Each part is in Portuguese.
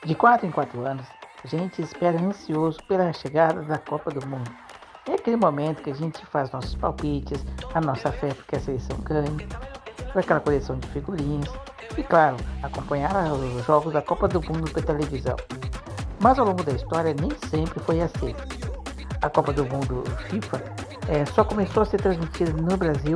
De 4 em 4 anos, a gente espera ansioso pela chegada da Copa do Mundo. É aquele momento que a gente faz nossos palpites, a nossa fé porque a seleção ganhe, aquela coleção de figurinhas e, claro, acompanhar os jogos da Copa do Mundo pela televisão. Mas ao longo da história nem sempre foi assim. A Copa do Mundo FIFA só começou a ser transmitida no Brasil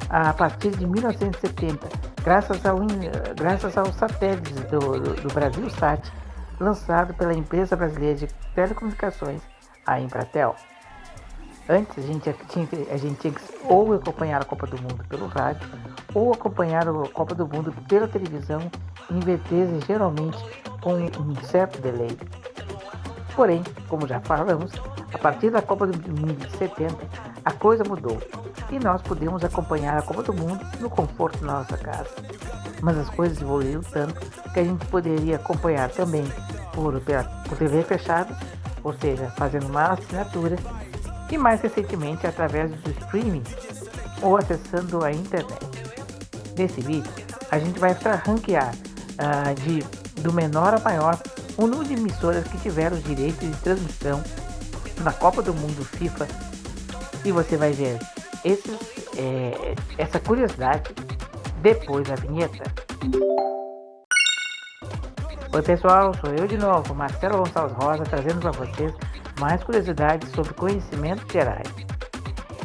a partir de 1970, graças aos satélites do Brasilsat, lançado pela empresa brasileira de telecomunicações, a Embratel. Antes a gente tinha que ou acompanhar a Copa do Mundo pelo rádio, ou acompanhar a Copa do Mundo pela televisão, em VTs geralmente com um certo delay. Porém, como já falamos, a partir da Copa do Mundo de 70, a coisa mudou e nós podemos acompanhar a Copa do Mundo no conforto da nossa casa. Mas as coisas evoluíram tanto que a gente poderia acompanhar também por TV fechada, ou seja, fazendo uma assinatura, e mais recentemente através do streaming ou acessando a internet. Nesse vídeo, a gente vai ranquear do menor a maior o número de emissoras que tiveram os direitos de transmissão na Copa do Mundo FIFA, e você vai ver essa curiosidade depois da vinheta. Oi pessoal, sou eu de novo, Marcelo Gonçalves Rosa, trazendo para vocês mais curiosidades sobre conhecimentos gerais.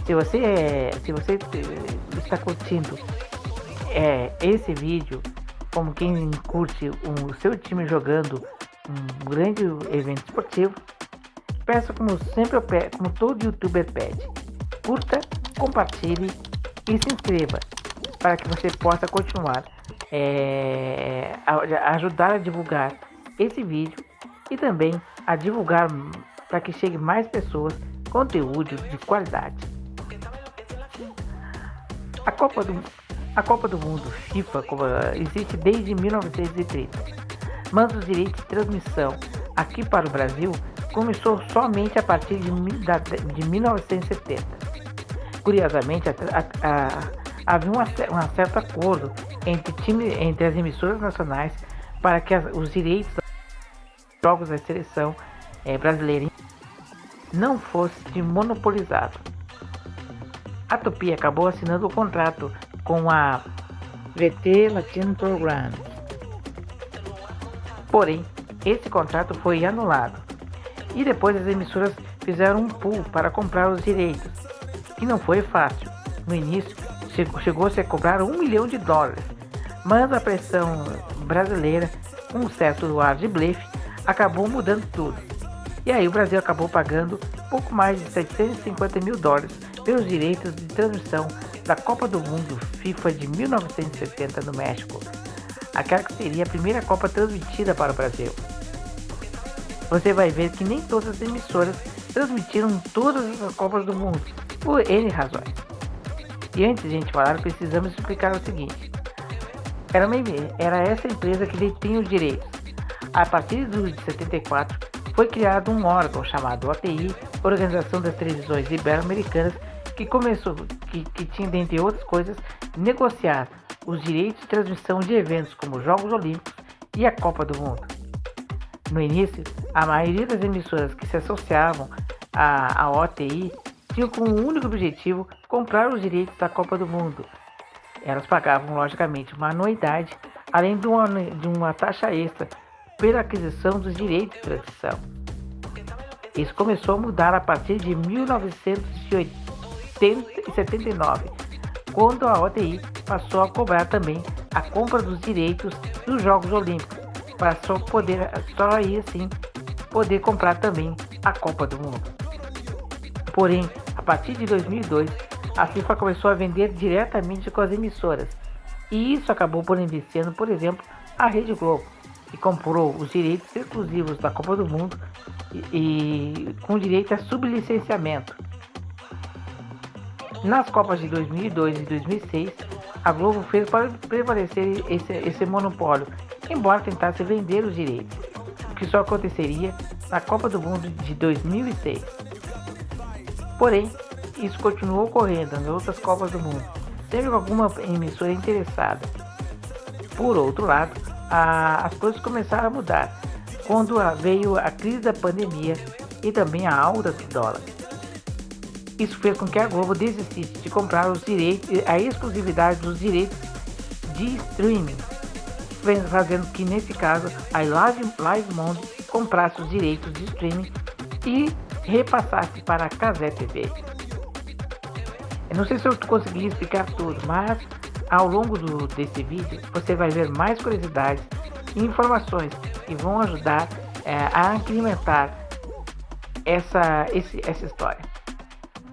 Se você está curtindo esse vídeo, como quem curte o seu time jogando um grande evento esportivo, peço como todo youtuber pede: curta, compartilhe e se inscreva para que você possa continuar ajudar a divulgar esse vídeo e também a divulgar para que chegue mais pessoas conteúdo de qualidade. A Copa do Mundo FIFA existe desde 1930, mas os direitos de transmissão aqui para o Brasil começou somente a partir de 1970. Curiosamente, havia um certo acordo entre as emissoras nacionais para que os direitos dos jogos da seleção brasileira não fosse monopolizado. A Tupi acabou assinando o contrato com a VT Latin Programs. Porém, esse contrato foi anulado e depois as emissoras fizeram um pool para comprar os direitos, que não foi fácil. No início, chegou-se a cobrar $1 milhão, mas a pressão brasileira, com um certo ar de blefe, acabou mudando tudo. E aí o Brasil acabou pagando pouco mais de $750 mil pelos direitos de transmissão da Copa do Mundo FIFA de 1970 no México, aquela que seria a primeira Copa transmitida para o Brasil. Você vai ver que nem todas as emissoras transmitiram todas as Copas do Mundo, por N razões. E antes de a gente falar, precisamos explicar o seguinte: era essa empresa que detinha os direitos. A partir de 74, foi criado um órgão chamado OTI, Organização das Televisões Ibero-Americanas, que tinha, dentre outras coisas, negociar os direitos de transmissão de eventos como os Jogos Olímpicos e a Copa do Mundo. No início, a maioria das emissoras que se associavam à OTI tinham como único objetivo comprar os direitos da Copa do Mundo. Elas pagavam, logicamente, uma anuidade, além de uma taxa extra pela aquisição dos direitos de transmissão. Isso começou a mudar a partir de 1979, quando a OTI passou a cobrar também a compra dos direitos dos Jogos Olímpicos, para só aí assim poder comprar também a Copa do Mundo. Porém, a partir de 2002, a FIFA começou a vender diretamente com as emissoras, e isso acabou beneficiando, por exemplo, a Rede Globo, que comprou os direitos exclusivos da Copa do Mundo e com direito a sublicenciamento. Nas Copas de 2002 e 2006, a Globo fez para prevalecer esse monopólio, embora tentasse vender os direitos, o que só aconteceria na Copa do Mundo de 2006. Porém, isso continuou ocorrendo nas outras Copas do Mundo, sempre com alguma emissora interessada. Por outro lado, as coisas começaram a mudar, quando veio a crise da pandemia e também a alta do dólar. Isso fez com que a Globo desistisse de comprar os direitos, a exclusividade dos direitos de streaming, fazendo que, nesse caso, a LiveMond comprasse os direitos de streaming e repassasse para a Cazé TV. Eu não sei se eu consegui explicar tudo, mas ao longo desse vídeo você vai ver mais curiosidades e informações que vão ajudar a incrementar essa história.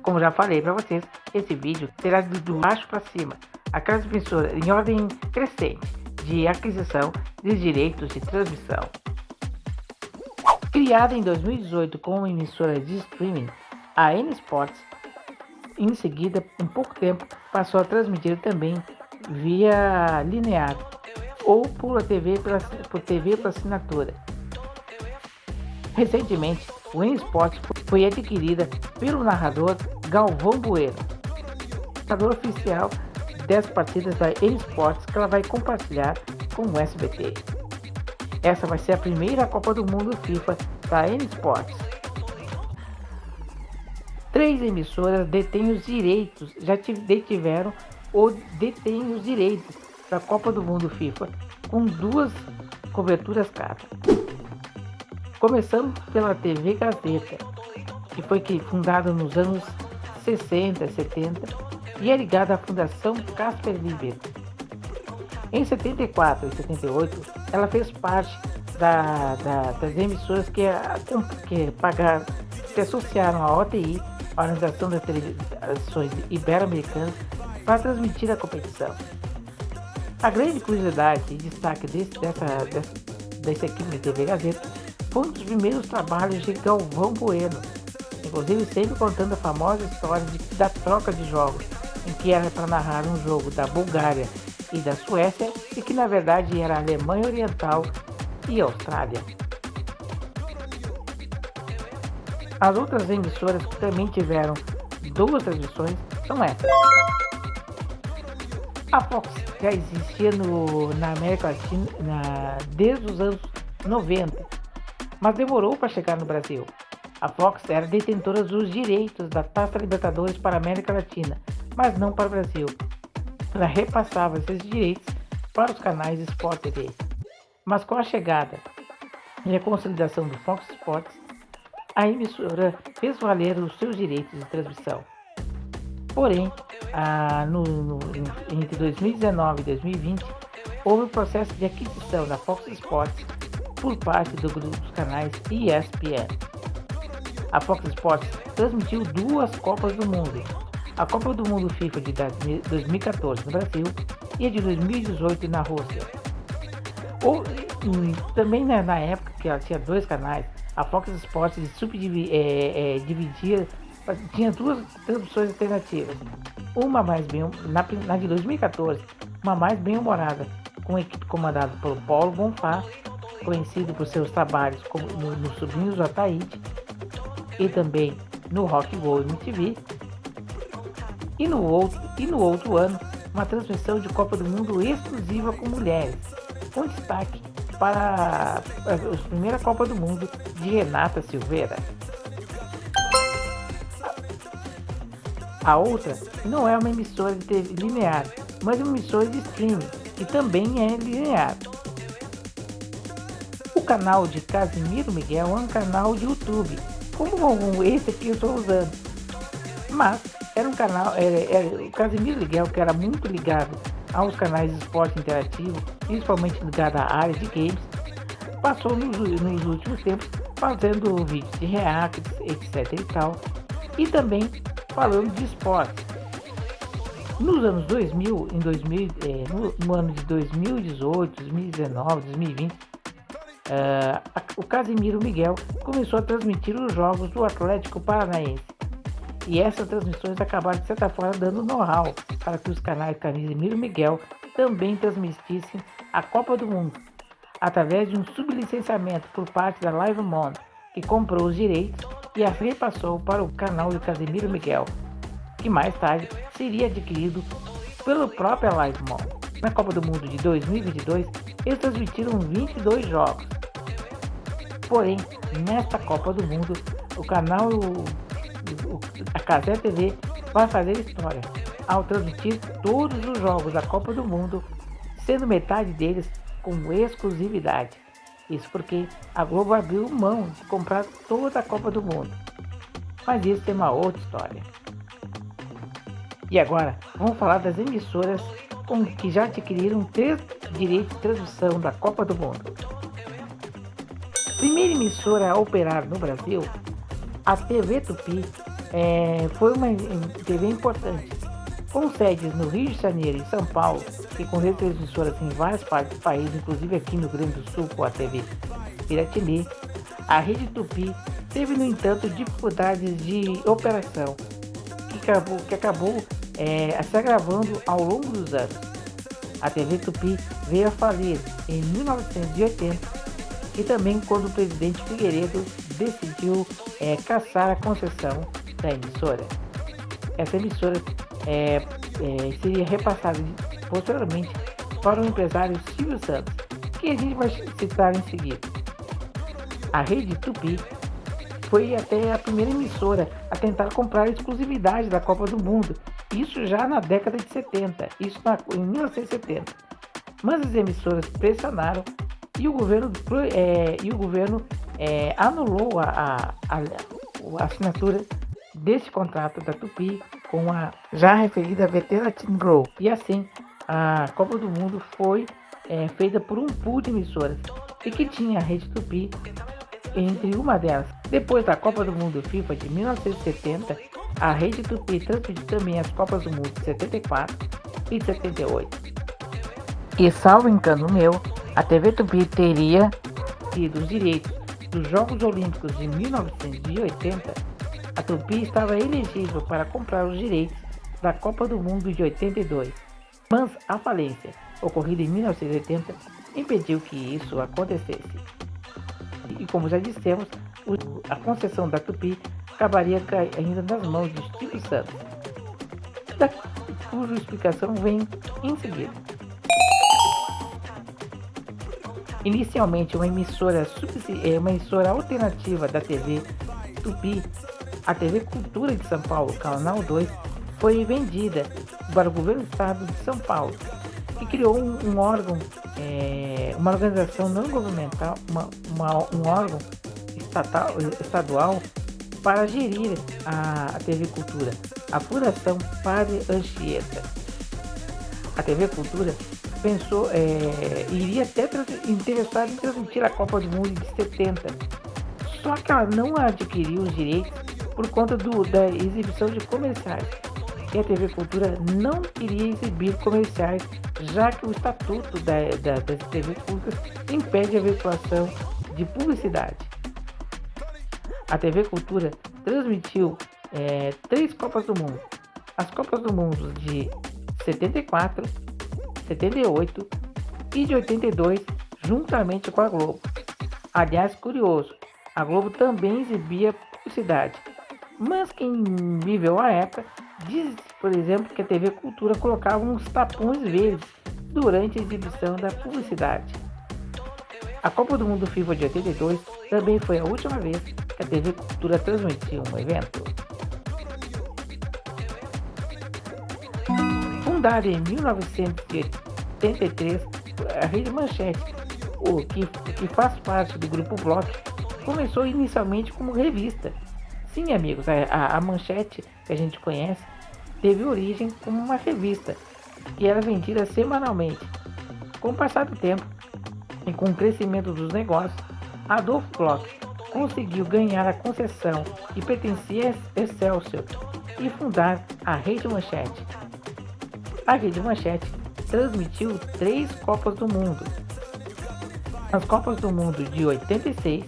Como já falei para vocês, esse vídeo será do baixo para cima, aquelas emissoras em ordem crescente de aquisição de direitos de transmissão. Criada em 2018 como emissora de streaming, a N Sports, em seguida, em pouco tempo, passou a transmitir também via linear ou por TV por assinatura. Recentemente, o N Sports foi adquirida pelo narrador Galvão Bueno, narrador oficial das partidas da N Sports, que ela vai compartilhar com o SBT. Essa vai ser a primeira Copa do Mundo FIFA da N Sports. 3 emissoras detêm os direitos, já detiveram ou detêm os direitos da Copa do Mundo FIFA, com 2 coberturas cada. Começando pela TV Gazeta, que foi fundada nos anos 60 e 70 e é ligada à Fundação Casper Libero. Em 74 e 78, ela fez parte das emissoras que se associaram à OTI, a Organização das Televisões Ibero-Americanas, para transmitir a competição. A grande curiosidade e destaque dessa equipe de TV Gazeta foi um dos primeiros trabalhos de Galvão Bueno, inclusive sempre contando a famosa história da troca de jogos, em que era para narrar um jogo da Bulgária e da Suécia, e que na verdade era a Alemanha Oriental e Austrália. As outras emissoras que também tiveram 2 transmissões são essas. A Fox já existia na América Latina desde os anos 90, mas demorou para chegar no Brasil. A Fox era detentora dos direitos da Taça Libertadores para a América Latina, mas não para o Brasil. Ela repassava esses direitos para os canais Sport TV. Mas com a chegada e a consolidação do Fox Sports, a emissora fez valer os seus direitos de transmissão. Porém, entre 2019 e 2020, houve um processo de aquisição da Fox Sports por parte do grupo dos canais ESPN. A Fox Sports transmitiu 2 Copas do Mundo, a Copa do Mundo FIFA de 2014 no Brasil e a de 2018 na Rússia. Também na época que ela tinha 2 canais, a Fox Sports dividia, tinha 2 transmissões alternativas. Uma mais na de 2014, uma mais bem-humorada, com a equipe comandada por Paulo Bonfá, conhecido por seus trabalhos no Sobrinhos do Ataíde e também no Rock Go MTV. E no outro ano, uma transmissão de Copa do Mundo exclusiva com mulheres, com destaque para a primeira Copa do Mundo de Renata Silveira. A outra não é uma emissora de TV linear, mas uma emissora de streaming, que também é linear. O canal de Casimiro Miguel é um canal de YouTube, como esse aqui eu estou usando. Mas era um canal, o Casimiro Miguel, que era muito ligado aos canais de esporte interativo, principalmente ligado à área de games, passou nos últimos tempos fazendo vídeos de reacts, etc e tal, e também falando de esporte. Nos anos 2000, no ano de 2018, 2019, 2020, o Casimiro Miguel começou a transmitir os jogos do Atlético Paranaense. E essas transmissões acabaram, de certa forma, dando know-how para que os canais Casimiro Miguel também transmitissem a Copa do Mundo, através de um sublicenciamento por parte da LiveMond, que comprou os direitos e as repassou para o canal de Casimiro Miguel, que mais tarde seria adquirido pela própria LiveMond. Na Copa do Mundo de 2022, eles transmitiram 22 jogos. Porém, nesta Copa do Mundo, o canal, a Cazé TV, vai fazer história ao transmitir todos os jogos da Copa do Mundo, sendo metade deles com exclusividade. Isso porque a Globo abriu mão de comprar toda a Copa do Mundo. Mas isso é uma outra história. E agora, vamos falar das emissoras que já adquiriram 3 direitos de transmissão da Copa do Mundo. Primeira emissora a operar no Brasil, a TV Tupi, foi uma TV importante, com sedes no Rio de Janeiro e São Paulo, e com retransmissoras em várias partes do país, inclusive aqui no Rio Grande do Sul com a TV Piratini. A Rede Tupi teve, no entanto, dificuldades de operação, que acabou se agravando ao longo dos anos. A TV Tupi veio a falir em 1980, e também quando o presidente Figueiredo decidiu cassar a concessão da emissora. Essa emissora seria repassada posteriormente para o empresário Silvio Santos, que a gente vai citar em seguida. A Rede Tupi foi até a primeira emissora a tentar comprar a exclusividade da Copa do Mundo, isso já na década de 70, em 1970. Mas as emissoras pressionaram e o governo anulou a assinatura deste contrato da Tupi com a já referida Veteran Group. E assim, a Copa do Mundo foi feita por um pool de emissoras e que tinha a Rede Tupi entre uma delas. Depois da Copa do Mundo FIFA de 1970, a Rede Tupi transmitiu também as Copas do Mundo de 74 e de 78. E salvo engano meu, a TV Tupi teria tido os direitos dos Jogos Olímpicos de 1980. A Tupi estava elegível para comprar os direitos da Copa do Mundo de 82, mas a falência, ocorrida em 1980, impediu que isso acontecesse. E como já dissemos, a concessão da Tupi acabaria ainda nas mãos de Silvio Santos, cuja explicação vem em seguida. Inicialmente uma emissora alternativa da TV Tupi, a TV Cultura de São Paulo, Canal 2, foi vendida para o governo do estado de São Paulo, que criou um órgão, uma organização não governamental, um órgão estadual para gerir a TV Cultura, a Fundação Padre Anchieta. A TV Cultura iria até interessar em transmitir a Copa do Mundo de 70, só que ela não adquiriu os direitos por conta da exibição de comerciais, e a TV Cultura não iria exibir comerciais, já que o estatuto das TV públicas impede a veiculação de publicidade. A TV Cultura transmitiu 3 Copas do Mundo, as Copas do Mundo de 74, 78 e de 82, juntamente com a Globo. Aliás, curioso, a Globo também exibia publicidade, mas quem viveu a época diz, por exemplo, que a TV Cultura colocava uns tapões verdes durante a exibição da publicidade. A Copa do Mundo FIFA de 82 também foi a última vez que a TV Cultura transmitiu um evento. Fundada em 1983, a Rede Manchete, que faz parte do Grupo Block, começou inicialmente como revista. Sim, amigos, a Manchete, que a gente conhece, teve origem como uma revista, que era vendida semanalmente. Com o passar do tempo, e com o crescimento dos negócios, Adolfo Block conseguiu ganhar a concessão que pertencia a Excelsior e fundar a Rede Manchete. A Rede Manchete transmitiu 3 Copas do Mundo: as Copas do Mundo de 86,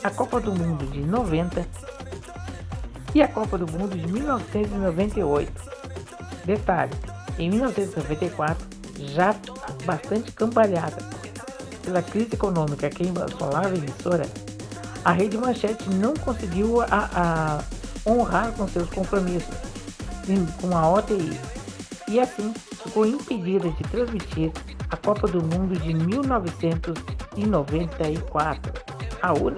a Copa do Mundo de 90 e a Copa do Mundo de 1998. Detalhe, em 1994, já bastante cambalhada pela crise econômica que assolava a emissora, a Rede Manchete não conseguiu honrar com seus compromissos com a OTI e assim ficou impedida de transmitir a Copa do Mundo de 1994.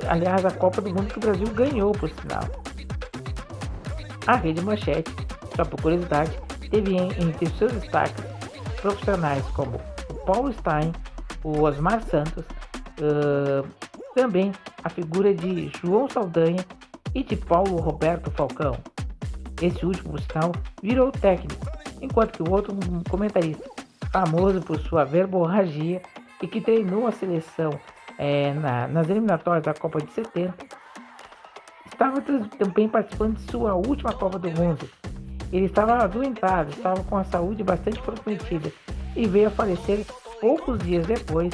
Aliás, a Copa do Mundo que o Brasil ganhou, por sinal. A Rede Manchete, só por curiosidade, teve entre seus destaques profissionais como o Paulo Stein, o Osmar Santos, também a figura de João Saldanha e de Paulo Roberto Falcão. Esse último, por sinal, virou técnico, enquanto que o outro, um comentarista, famoso por sua verborragia e que treinou a seleção nas eliminatórias da Copa de 70, estava também participando de sua última Copa do Mundo. Ele estava adoentado, estava com a saúde bastante comprometida e veio a falecer poucos dias depois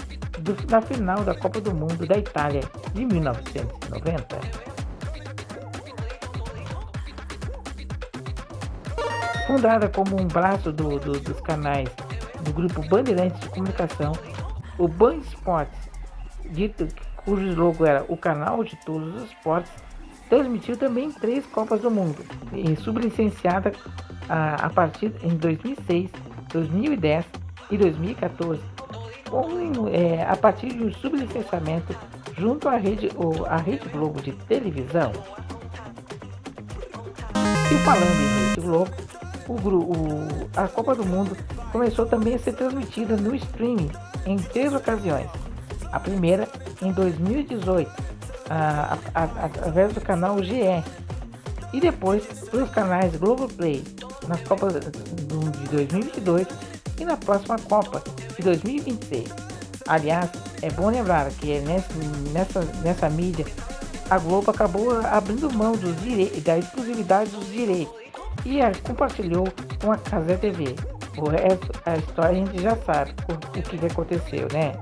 da final da Copa do Mundo da Itália de 1990. Fundada como um braço dos canais do grupo Bandeirantes de Comunicação, o Band Esportes, cujo slogan era o canal de todos os esportes, transmitiu também 3 Copas do Mundo, sublicenciada a partir em 2006, 2010 e 2014, a partir de um sublicenciamento junto à Rede Globo de televisão. E falando em Rede Globo, a Copa do Mundo começou também a ser transmitida no streaming em 3 ocasiões. A primeira em 2018, através do canal GE, e depois pelos canais Globoplay nas Copas de 2022 e na próxima Copa de 2026. Aliás, é bom lembrar que nessa mídia a Globo acabou abrindo mão da exclusividade dos direitos e a compartilhou com a Cazé TV. O resto, a história a gente já sabe o que aconteceu, né?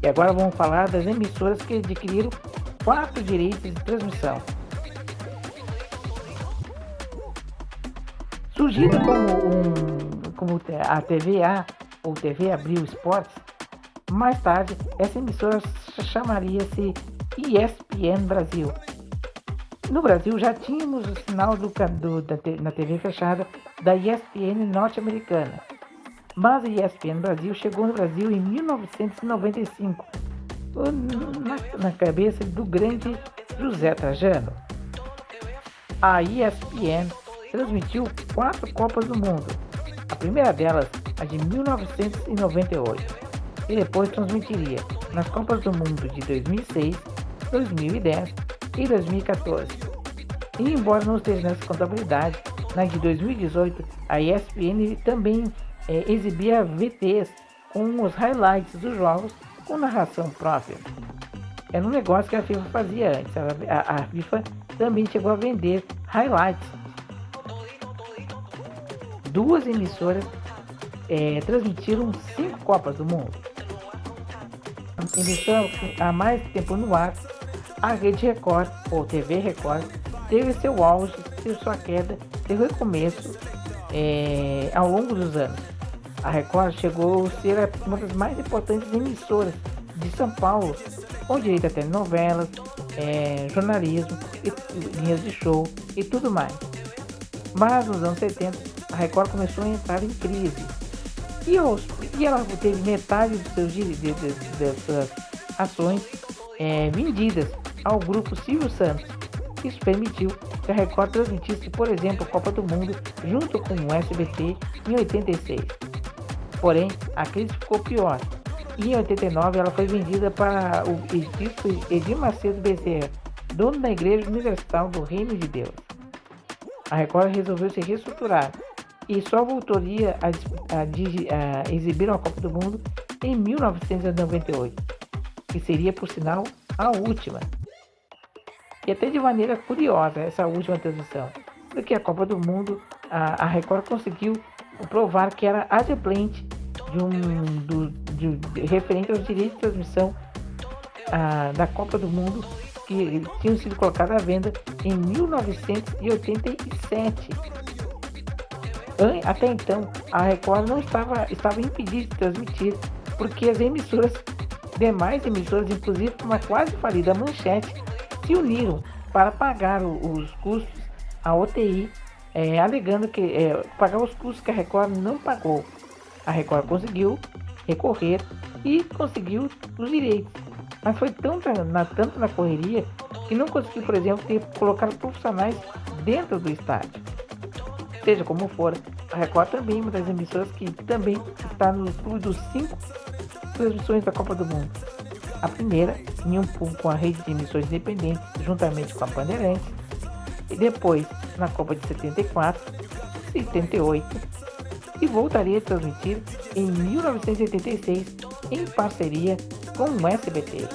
E agora vamos falar das emissoras que adquiriram 4 direitos de transmissão. Surgida como a TVA ou TV Abril Esportes, mais tarde essa emissora chamaria-se ESPN Brasil. No Brasil já tínhamos o sinal na TV fechada da ESPN norte-americana, mas a ESPN Brasil chegou no Brasil em 1995, na cabeça do grande José Trajano. A ESPN transmitiu 4 Copas do Mundo, a primeira delas a de 1998, e depois transmitiria nas Copas do Mundo de 2006, 2010 e 2014. E embora não esteja nessa contabilidade, na de 2018 a ESPN também exibia VTs com os highlights dos jogos com narração própria. Era um negócio que a FIFA fazia antes. A FIFA também chegou a vender highlights. 2 emissoras transmitiram 5 Copas do Mundo. A emissora há mais tempo no ar, a Rede Record, ou TV Record, teve seu auge, teve sua queda, teve recomeço ao longo dos anos. A Record chegou a ser uma das mais importantes emissoras de São Paulo, com direito a telenovelas, jornalismo, linhas de show e tudo mais. Mas nos anos 70, a Record começou a entrar em crise e ela teve metade das suas ações vendidas ao grupo Silvio Santos. Isso permitiu que a Record transmitisse, por exemplo, a Copa do Mundo junto com o SBT em 86. Porém, a crise ficou pior e em 89 ela foi vendida para o bispo Edir Macedo Bezerra, dono da Igreja Universal do Reino de Deus. A Record resolveu se reestruturar e só voltaria a exibir a Copa do Mundo em 1998, que seria, por sinal, a última. E até de maneira curiosa essa última transmissão, porque a Copa do Mundo, a Record conseguiu provar que era adimplente referente aos direitos de transmissão da Copa do Mundo que tinham sido colocados à venda em 1987. Até então, a Record não estava impedida de transmitir, porque as demais emissoras, inclusive uma quase falida Manchete, se uniram para pagar os custos, a OTI, alegando que pagar os custos que a Record não pagou. A Record conseguiu recorrer e conseguiu os direitos, mas foi tanto na correria que não conseguiu, por exemplo, colocar profissionais dentro do estádio. Seja como for, a Record também é uma das emissoras que também está no clube dos 5 transmissões da Copa do Mundo. A primeira em um pool com a rede de emissões independentes, juntamente com a Bandeirantes, e depois na Copa de 74, 78, e voltaria a transmitir em 1986 em parceria com o SBT.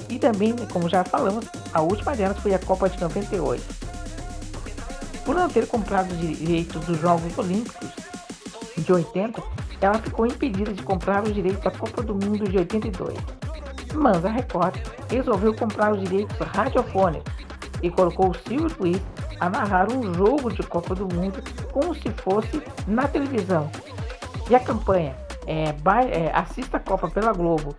E também, como já falamos, a última delas foi a Copa de 98. Por não ter comprado os direitos dos Jogos Olímpicos de 80, ela ficou impedida de comprar os direitos da Copa do Mundo de 82. Mas a Record resolveu comprar os direitos radiofônicos e colocou o Silvio Luiz a narrar um jogo de Copa do Mundo como se fosse na televisão. E a campanha assista a Copa pela Globo,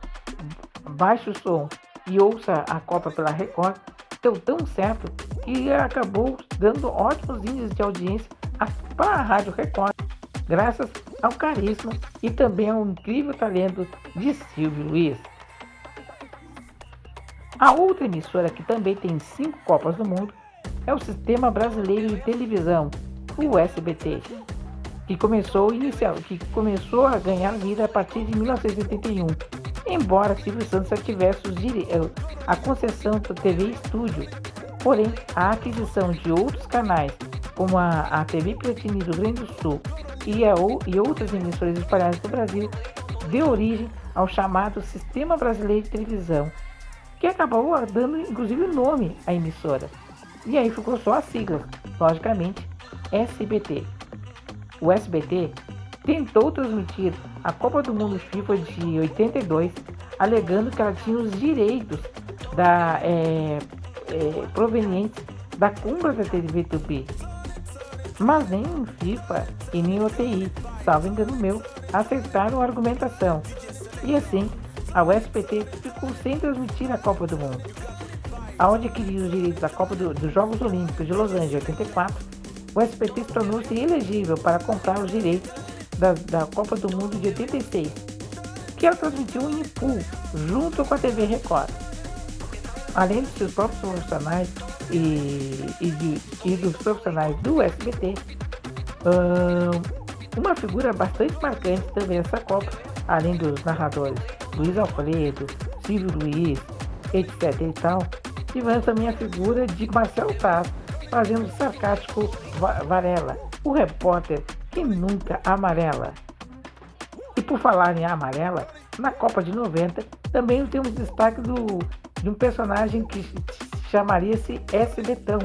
baixe o som e ouça a Copa pela Record deu tão certo que acabou dando ótimos índices de audiência para a Rádio Record, graças ao carisma e também ao incrível talento de Silvio Luiz. A outra emissora que também tem 5 Copas do Mundo é o Sistema Brasileiro de Televisão, o SBT, que começou a ganhar vida a partir de 1981, embora Silvio Santos já tivesse a concessão da TV Estúdio. Porém, a aquisição de outros canais, como a TV Piratini do Rio Grande do Sul e outras emissoras espalhadas no Brasil, deu origem ao chamado Sistema Brasileiro de Televisão, que acabou dando inclusive o nome à emissora. E aí ficou só a sigla, logicamente, SBT. O SBT tentou transmitir a Copa do Mundo FIFA de 82, alegando que ela tinha os direitos provenientes da compra da TV Tupi. Mas nem o FIFA e nem o OTI, salvo engano meu, acertaram a argumentação. E assim, a SBT ficou sem transmitir a Copa do Mundo. Ao adquirir os direitos da Copa dos Jogos Olímpicos de Los Angeles de 84, o SBT tornou-se elegível para comprar os direitos da Copa do Mundo de 86, que ela transmitiu em pool, junto com a TV Record. Além de seus próprios profissionais e dos profissionais do SBT, uma figura bastante marcante também nessa Copa, além dos narradores Luiz Alfredo, Silvio Luiz, etc. e tal, tivemos também a figura de Marcelo Taz, fazendo o sarcástico Varela, o repórter que nunca amarela. E por falar em amarela, na Copa de 90 também temos destaque de um personagem que chamaria-se S. Betão,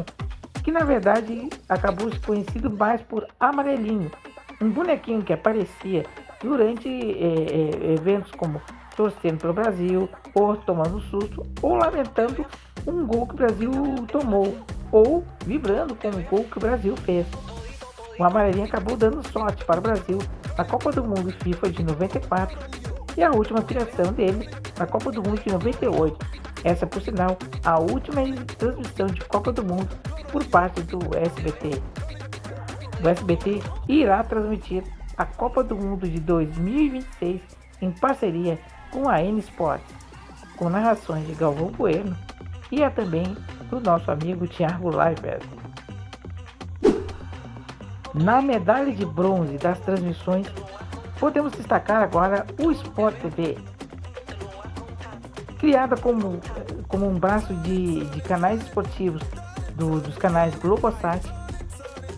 que na verdade acabou se conhecido mais por Amarelinho, um bonequinho que aparecia durante eventos como torcendo pelo Brasil, ou tomando susto, ou lamentando um gol que o Brasil tomou, ou vibrando com o gol que o Brasil fez. O Amarelinho acabou dando sorte para o Brasil na Copa do Mundo FIFA de 94 e a última criação dele na Copa do Mundo de 98. Essa, por sinal, a última transmissão de Copa do Mundo por parte do SBT. O SBT irá transmitir a Copa do Mundo de 2026 em parceria com a N Sports, com narrações de Galvão Bueno e também do nosso amigo Thiago Leifert. Na medalha de bronze das transmissões, podemos destacar agora o Sport TV. Criada como um braço de canais esportivos dos canais Globosat,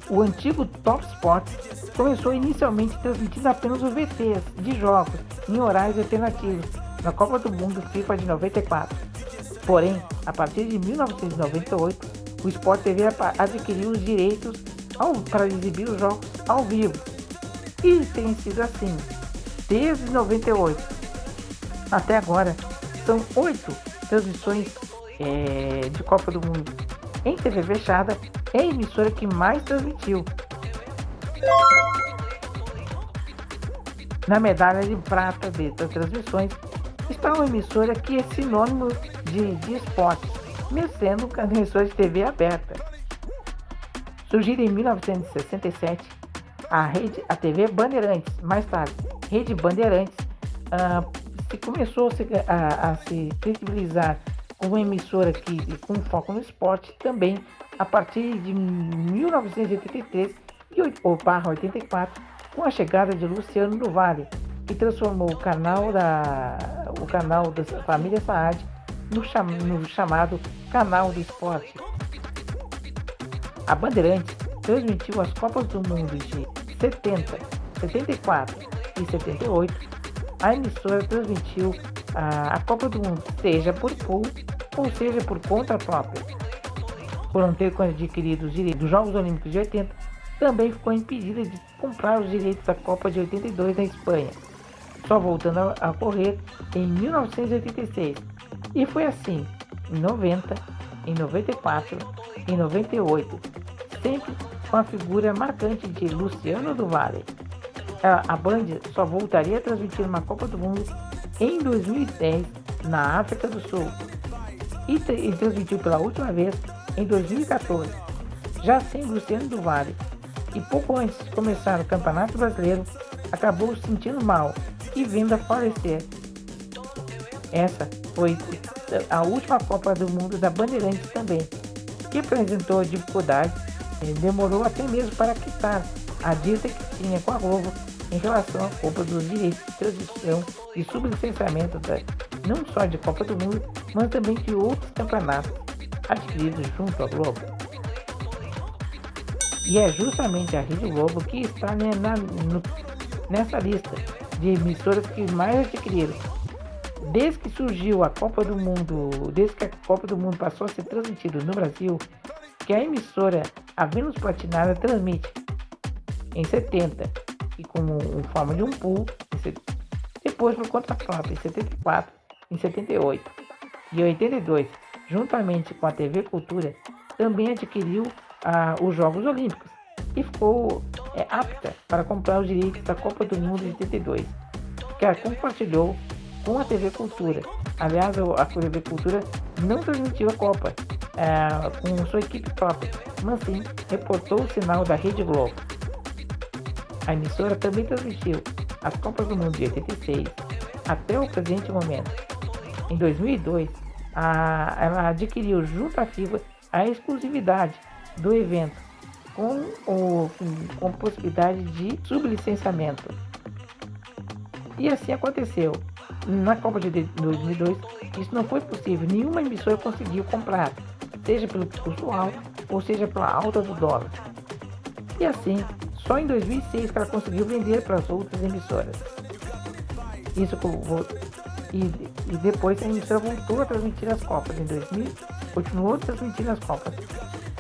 o antigo Top Sports começou inicialmente transmitindo apenas os VTs de jogos em horários alternativos na Copa do Mundo FIFA de 94. Porém, a partir de 1998, o Sport TV adquiriu os direitos para exibir os jogos ao vivo. E tem sido assim desde 98 até agora. São 8 transmissões de Copa do Mundo em TV fechada. É a emissora que mais transmitiu. Na medalha de prata dessas transmissões está uma emissora que é sinônimo de esporte, mesmo sendo uma emissora de TV aberta. Surgida em 1967, a TV Bandeirantes, mais tarde, Rede Bandeirantes, começou a se credibilizar como uma emissora com foco no esporte também a partir de 1983 e 84, com a chegada de Luciano do Vale, que transformou o canal da família Saad no chamado Canal do Esporte. A Bandeirantes transmitiu as Copas do Mundo de 70, 74 e 78. A emissora transmitiu a Copa do Mundo, seja por pool ou seja por conta própria. Por não ter adquirido os direitos dos Jogos Olímpicos de 80, também ficou impedida de comprar os direitos da Copa de 82 na Espanha, só voltando a ocorrer em 1986. E foi assim em 90, em 94 e 98, sempre com a figura marcante de Luciano do Vale. A Band só voltaria a transmitir uma Copa do Mundo em 2010 na África do Sul e transmitiu pela última vez em 2014, já sem Luciano do Vale. E pouco antes de começar o Campeonato Brasileiro, acabou se sentindo mal e vindo a falecer. Essa foi a última Copa do Mundo da Bandeirantes também, que apresentou dificuldades e demorou até mesmo para quitar a dívida que tinha com a Globo em relação à compra dos direitos de transmissão e sublicenciamento não só de Copa do Mundo, mas também de outros campeonatos adquiridos junto à Globo. E é justamente a Rede Globo que está nessa lista de emissoras que mais adquiriram. Desde que surgiu a Copa do Mundo, desde que a Copa do Mundo passou a ser transmitida no Brasil, que a emissora A Vênus Platinada transmite em 70 e como forma de um pool, depois por conta própria em 74, em 78 e 82, juntamente com a TV Cultura, também adquiriu os Jogos Olímpicos e ficou apta para comprar os direitos da Copa do Mundo de 82, que ela compartilhou com a TV Cultura. Aliás, a TV Cultura não transmitiu a Copa com sua equipe própria, mas sim reportou o sinal da Rede Globo. A emissora também transmitiu as Copas do Mundo de 86 até o presente momento. Em 2002, ela adquiriu junto à FIFA a exclusividade do evento, com possibilidade de sublicenciamento. E assim aconteceu. Na Copa de 2002, isso não foi possível. Nenhuma emissora conseguiu comprar, seja pelo custo alto ou seja pela alta do dólar. E assim, só em 2006 que ela conseguiu vender para as outras emissoras. E depois a emissora voltou a transmitir as Copas. Em 2000, continuou transmitindo as Copas.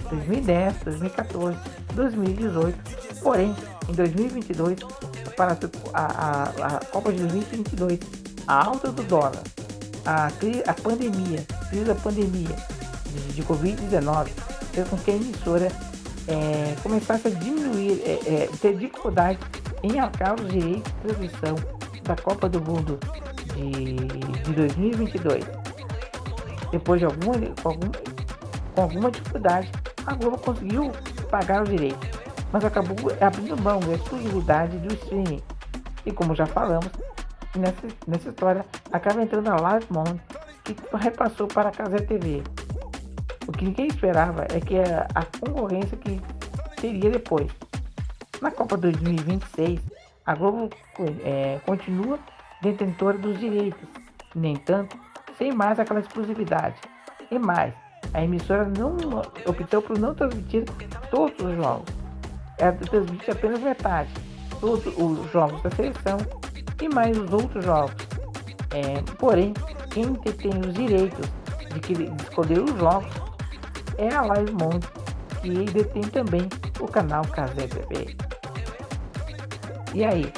2010, 2014, 2018. Porém, em 2022, para a Copa de 2022, a alta do dólar, a crise da pandemia de Covid-19 fez com que a emissora começasse a diminuir, ter dificuldade em arcar os direitos de transmissão da Copa do Mundo de 2022. Depois de com alguma dificuldade, a Globo conseguiu pagar os direitos, mas acabou abrindo mão da exclusividade do streaming. E como já falamos, nessa história acaba entrando a LiveMond, que repassou para a Cazé TV. O que ninguém esperava é que a concorrência que teria depois. Na Copa 2026, a Globo continua detentora dos direitos, no entanto, sem mais aquela exclusividade. E mais, a emissora optou por não transmitir todos os jogos. Ela transmite apenas metade, todos os jogos da seleção e mais os outros jogos. Porém, quem detém os direitos de escolher os jogos é a LiveMond, que detém também o canal Cazé TV. E aí,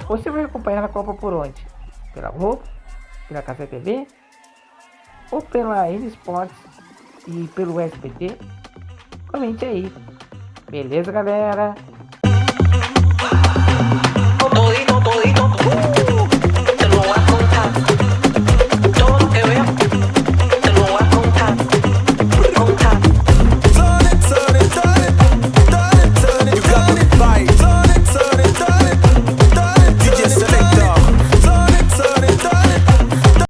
você vai acompanhar a Copa por onde? Pela Globo? Pela Cazé TV? Ou pela N Sports e pelo SBT? Comente aí. Beleza, galera?